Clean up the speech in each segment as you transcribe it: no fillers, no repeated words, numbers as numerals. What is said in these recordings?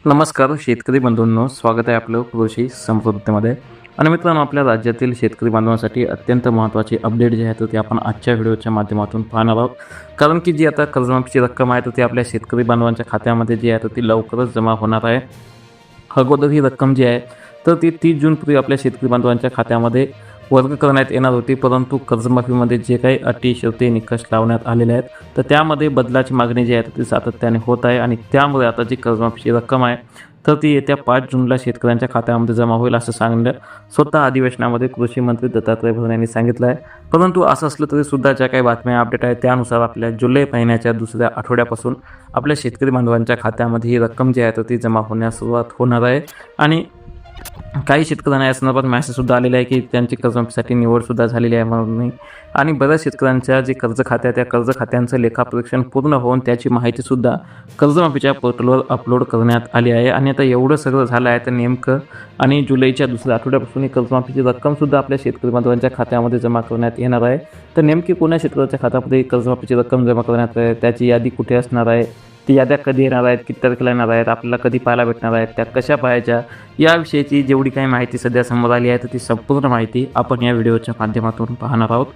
नमस्कार शेतकरी बंधूंनो, स्वागत आहे आपलं कृषी समृद्धीमध्ये. आणि मित्रांनो, आपल्या राज्यातील शेतकरी बांधवांसाठी अत्यंत महत्त्वाची अपडेट जी आहे तर ती आपण आजच्या व्हिडिओच्या माध्यमातून पाहणार आहोत. कारण की जी आता कर्जमाफीची रक्कम आहे तर ती आपल्या शेतकरी बांधवांच्या खात्यामध्ये जी आहे तर ती लवकरच जमा होणार आहे. अगोदर ही रक्कम जी आहे तर ती 30 जूनपूर्वी आपल्या शेतकरी बांधवांच्या खात्यामध्ये वर्ग करण्यात येणार होती, परंतु कर्जमाफीमध्ये जे काही अटी शर्ती निकष लावण्यात आलेले आहेत तर त्यामध्ये बदलाची मागणी जी आहे ती सातत्याने होत आहे. आणि त्यामुळे आता जी कर्जमाफीची रक्कम आहे तर ती येत्या 5 जूनला शेतकऱ्यांच्या खात्यामध्ये जमा होईल असं सांगणं स्वतः अधिवेशनामध्ये कृषी मंत्री दत्तात्रय भरणे यांनी सांगितलं आहे. परंतु असं असलं तरी सुद्धा ज्या काही बातम्या अपडेट आहेत त्यानुसार आपल्या जुलै महिन्याच्या दुसऱ्या आठवड्यापासून आपल्या शेतकरी बांधवांच्या खात्यामध्ये ही रक्कम जी आहे तर ती जमा होण्यास सुरुवात होणार आहे. आणि काही शेतकऱ्यांना या संदर्भात मेसेजसुद्धा आलेला आहे की त्यांची कर्जमाफीसाठी निवडसुद्धा झालेली आहे म्हणून. आणि बऱ्याच शेतकऱ्यांच्या जे कर्ज खाते त्या कर्ज खात्यांचं लेखापरीक्षण पूर्ण होऊन त्याची माहितीसुद्धा कर्जमाफीच्या पोर्टलवर अपलोड करण्यात आली आहे. आणि आता एवढं सगळं झालं आहे तर नेमकं आणि जुलैच्या दुसऱ्या आठवड्यापासून ही कर्जमाफीची रक्कमसुद्धा आपल्या शेतकरी बांधवांच्या खात्यामध्ये जमा करण्यात येणार आहे. तर नेमकी कोणा शेतकऱ्याच्या खात्यामध्ये कर्जमाफीची रक्कम जमा करण्यात आहे, त्याची यादी कुठे असणार आहे, ती याद्या कधी येणार आहेत, किती तारखेला येणार आहेत, आपल्याला कधी पाहायला भेटणार आहेत, त्या कशा पाहायच्या, याविषयीची जेवढी काही माहिती सध्या समोर आली आहे तर ती संपूर्ण माहिती आपण या व्हिडिओच्या माध्यमातून पाहणार आहोत.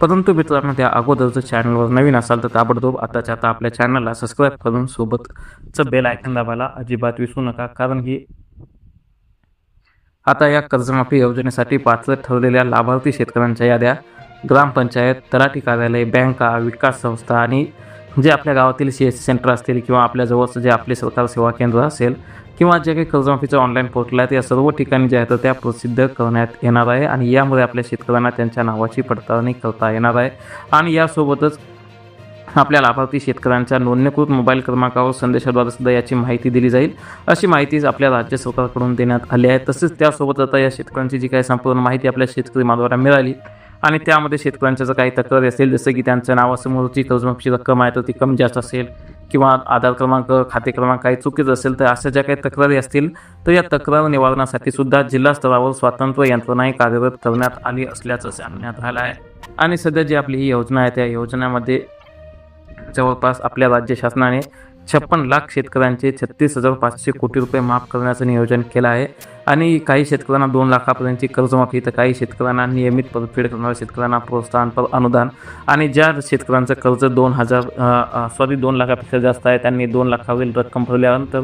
परंतु मित्रांनो, त्या अगोदरचं चॅनलवर नवीन असाल तर ताबडतोब आताच्या आता आपल्या चॅनलला सबस्क्राईब करून सोबतचं बेल आयकॉन दाबायला अजिबात विसरू नका. कारण की आता या कर्जमाफी योजनेसाठी पात्र ठरलेल्या लाभार्थी शेतकऱ्यांच्या याद्या ग्रामपंचायत, तलाठी कार्यालय, बँका, विकास संस्था आणि जे आपल्या गावातील CS सेंटर असतील किंवा आपल्या जवळचं जे आपले सरकार सेवा केंद्र असेल किंवा जे काही कर्जमाफीचं ऑनलाईन पोर्टल आहे या सर्व ठिकाणी जे आहे तर त्या प्रसिद्ध करण्यात येणार आहे. आणि यामुळे आपल्या शेतकऱ्यांना त्यांच्या नावाची पडताळणी करता येणार आहे. आणि यासोबतच आपल्या लाभार्थी शेतकऱ्यांच्या नोंदणीकृत मोबाईल क्रमांकावर संदेशाद्वारे सुद्धा याची माहिती दिली जाईल, अशी माहिती आपल्या राज्य सरकारकडून देण्यात आली आहे. तसेच त्यासोबत आता या शेतकऱ्यांची जी काही संपूर्ण माहिती आपल्या शेतकरी बांधवांना मिळाली आणि त्यामध्ये शेतकऱ्यांच्या जर काही तक्रारी असेल, जसं की त्यांच्या नावासमोरची कर्जमाफीची रक्कम आहे तर ती कमी जास्त असेल किंवा आधार क्रमांक, खाते क्रमांक काही चुकीचं असेल तर अशा ज्या काही तक्रारी असतील तर या तक्रार निवारणासाठी सुद्धा जिल्हा स्तरावर स्वतंत्र यंत्रणाही कार्यरत करण्यात आली असल्याचं सांगण्यात आलं आहे. आणि सध्या जी आपली ही योजना आहे त्या योजनेमध्ये जवळपास आपल्या राज्य शासनाने 56 लाख शेतकऱ्यांचे 36,500 कोटी रुपये माफ करण्याचं नियोजन केलं आहे. आणि काही शेतकऱ्यांना 2 लाखापर्यंतची कर्जमाफी, तर काही शेतकऱ्यांना नियमित परतफेड करणाऱ्या शेतकऱ्यांना प्रोत्साहनपर अनुदान, आणि ज्या शेतकऱ्यांचं कर्ज 2 लाखापेक्षा जास्त आहे त्यांनी 2 लाखावरील रक्कम भरल्यानंतर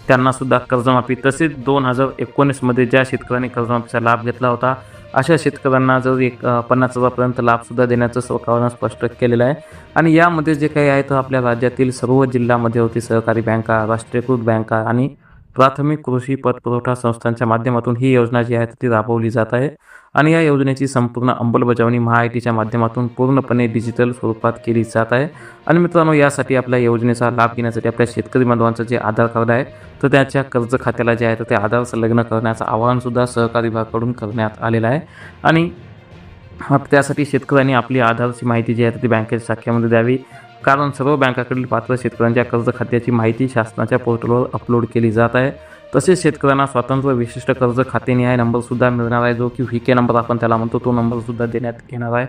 त्यांनासुद्धा कर्जमाफी. तसेच 2019मध्ये ज्या शेतकऱ्यांनी कर्जमाफीचा लाभ घेतला होता अशा शेतकऱ्यांना जर 50,000पर्यंत लाभसुद्धा देण्याचं सरकारनं स्पष्ट केलेलं आहे. आणि यामध्ये जे काही आहे तर आपल्या राज्यातील सर्व जिल्हा मध्यवर्ती सहकारी बँका, राष्ट्रीयकृत बँका आणि प्राथमिक कृषी पतपुरवठा संस्थांच्या माध्यमातून ही योजना जी आहे ती राबवली जात आहे. आणि या योजनेची संपूर्ण अंमलबजावणी MHIDच्या माध्यमातून पूर्णपणे डिजिटल स्वरूपात केली जात आहे. आणि मित्रांनो, यासाठी आपल्या योजनेचा लाभ घेण्यासाठी आपल्या शेतकरी बांधवांचं जे आधार कार्ड आहे तर त्याच्या कर्ज खात्याला जे आहे तर ते आधार संलग्न करण्याचं आवाहनसुद्धा सहकारी विभागाकडून करण्यात आलेलं आहे. आणि त्यासाठी शेतकऱ्यांनी आपली आधारची माहिती जी आहे ती बँकेच्या शाखेमध्ये द्यावी, कारण सर्व बँकाकडील पात्र शेतकऱ्यांच्या कर्ज खात्याची माहिती शासनाच्या पोर्टलवर अपलोड केली जात आहे. तसेच शेतकऱ्यांना स्वतंत्र विशिष्ट कर्ज खातेनिहाय नंबरसुद्धा मिळणार आहे, जो की VK नंबर आपण त्याला म्हणतो, तो नंबरसुद्धा देण्यात येणार आहे.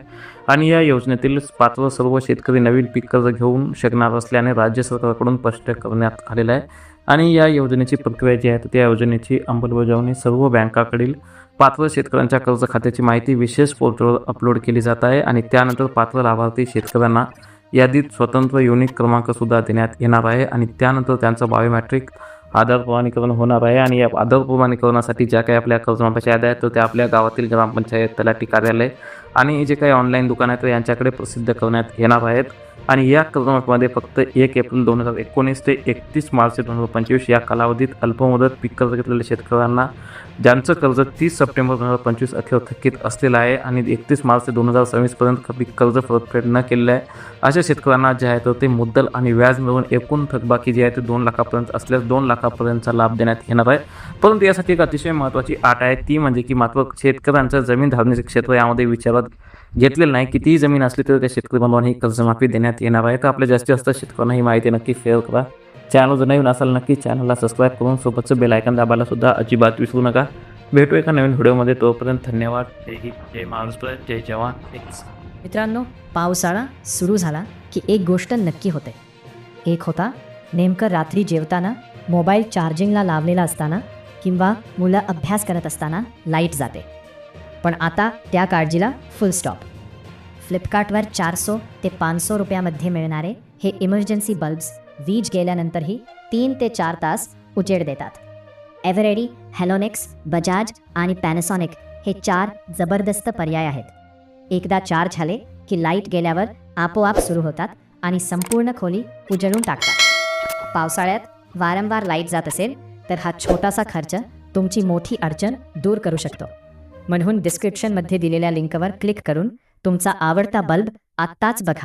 आणि या योजनेतील पात्र सर्व शेतकरी नवीन पीक कर्ज घेऊ शकणार असल्याने राज्य सरकारकडून स्पष्ट करण्यात आलेलं आहे. आणि या योजनेची प्रक्रिया जी आहे तर त्या योजनेची अंमलबजावणी सर्व बँकाकडील पात्र शेतकऱ्यांच्या कर्ज खात्याची माहिती विशेष पोर्टलवर अपलोड केली जात आहे. आणि त्यानंतर पात्र लाभार्थी शेतकऱ्यांना यादीत स्वतंत्र युनिक क्रमांकसुद्धा देण्यात येणार आहे. आणि त्यानंतर त्यांचं बायोमॅट्रिक आधार प्रमाणीकरण होणार आहे. आणि या आधार प्रमाणीकरणासाठी ज्या काही आपल्या कर्जमाफीच्या याद्या आहेत तर त्या आपल्या गावातील ग्रामपंचायत, तलाठी कार्यालय आणि जे काही ऑनलाईन दुकान आहेत तर यांच्याकडे प्रसिद्ध करण्यात येणार आहेत. आणि या कर्जमाफीमध्ये फक्त 1 एप्रिल 2019 ते 31 मार्च 2025 या कालावधीत अल्पमुदत पीक कर्ज घेतलेल्या शेतकऱ्यांना ज्यांचं कर्ज 30 सप्टेंबर 2025 अखेर थकीत असलेलं आहे आणि 31 मार्च 2026पर्यंत पीक कर्ज परतफेड न केलेलं आहे अशा शेतकऱ्यांना जे आहे तर ते मुद्दल आणि व्याज मिळून एकूण थकबाकी जी आहे ते 2 लाखापर्यंत असल्यास 2 लाखापर्यंतचा लाभ देण्यात येणार आहे. परंतु यासाठी एक अतिशय महत्त्वाची अट आहे, ती म्हणजे की मात्र शेतकऱ्यांचं जमीन धारणेचे क्षेत्र यामध्ये विचारात घेतलेलं नाही. कितीही जमीन असली तरी त्या शेतकरी बांधवांना ही कर्जमाफी देण्यात येणार आहे. तर आपल्या जास्तीत जास्त शेतकऱ्यांना ही माहिती नक्की शेअर करा. चॅनल जर नवीन असाल नक्की चॅनलला सबस्क्राईब करून सोबतचं बेल आयकॉन दाबायला सुद्धा अजिबात विसरू नका. भेटू एका नवीन व्हिडिओमध्ये. तोपर्यंत धन्यवाद. जय हिंद, जय महाराष्ट्र, जय जवान. मित्रांनो, पावसाळा सुरू झाला की एक गोष्ट नक्की होते. एक होता नेमकं रात्री जेवताना, मोबाईल चार्जिंगला लावलेला असताना किंवा मुलं अभ्यास करत असताना लाईट जाते. पण आता त्या काळजीला फुल स्टॉप. फ्लिपकार्टवर 400 ते 500 रुपयामध्ये मिळणारे हे इमर्जन्सी बल्ब्स वीज गेल्यानंतरही 3 ते 4 तास उजेड देतात. एव्हरेडी, हॅलोनिक्स, बजाज आणि पॅनासॉनिक हे 4 जबरदस्त पर्याय आहेत. एकदा चार्ज झाले की लाईट गेल्यावर आपोआप सुरू होतात आणि संपूर्ण खोली उजळून टाकतात. पावसाळ्यात वारंवार लाईट जात असेल तर हा छोटासा खर्च तुमची मोठी अडचण दूर करू शकतो. म्हणून डिस्क्रिप्शनमध्ये दिलेल्या लिंकवर क्लिक करून तुमचा आवडता बल्ब आत्ताच बघा.